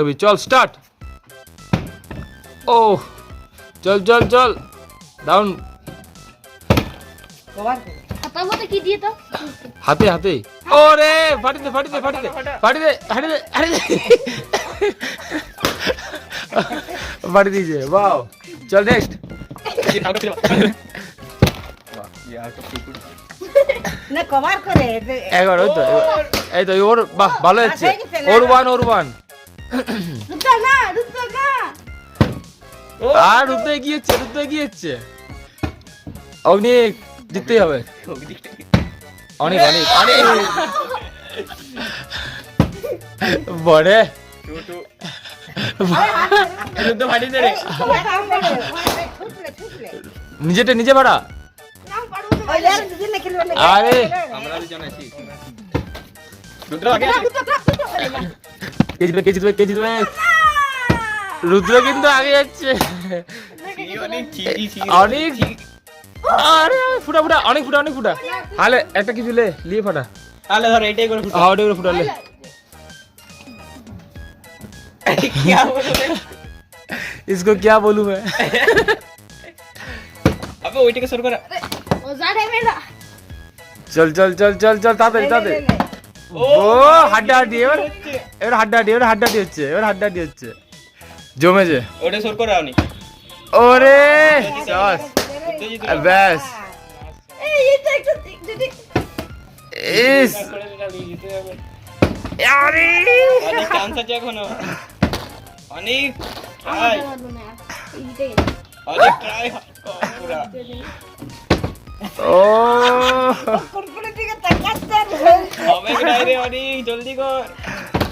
अभी चल स्टार्ट ओह चल चल चल डाउन হাতার মধ্যে কি দিয়ে তো हाथे हाथे ओरे फाड़ी दे फाड़ी दे फाड़ी दे फाड़ी दे फाड़ी दे फाड़ी दे फाड़ी दीजिए वाओ चल नेक्स्ट না কভার করে এগারো এই তো ওর বাহ ভালো হচ্ছে ওর ওয়ান রুদ্র না আর উঠতে গিয়েছে অগ্নি জিততেই হবে অনেক অনেক অনেক বড়ে নিজে বাড়া আরে কে জিতবে রুদ্র কিন্তু আগে যাচ্ছে অনেক আরে ফুটা অনেক ফুটা হালে একটা কিছু নিয়ে ফাটা তাহলে ধর এটাই করে ফুটা ওটাই করে ফুটালে इसको क्या बोलूं मैं अबे ওইটাকে সর করা ও জানে মেলা चल তাড়াতাড়ি ও হাড্ডাহাড্ডি এবার হাড্ডাহাড্ডি হচ্ছে জমেছে ওটা সর করা আপনি ওরে চল ব্যাস এই এটা একটু যদি ইস আরে অনেক চান্স আছে এখনো অনেক ট্রাই অনেক ট্রাই পুরা ও কুরকুরে দিকে তাকাতে হবে কি নাই রে অনেক জলদি কর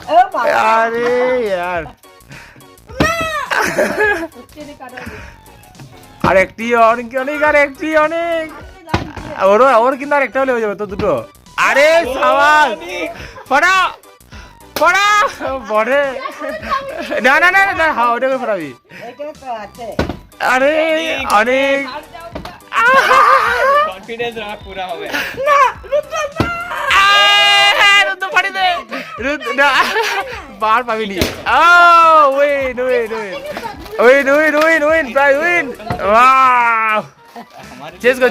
ও বাবা আরে यार আরেকটি অনেক ওর কিন্তু আরেকটা হলে হয়ে যাবে তো দুটো আরে সাবাস ফড়া বড়ে না হ্যাঁ ওটাকে ফড়াবি এটা তো আছে আরে অনেক কনফিডেন্স রাখ পুরা হবে রুদ্র ফাড়ি দে বার পাবিনি উইন প্রায় উইন ওয়াও চেস গো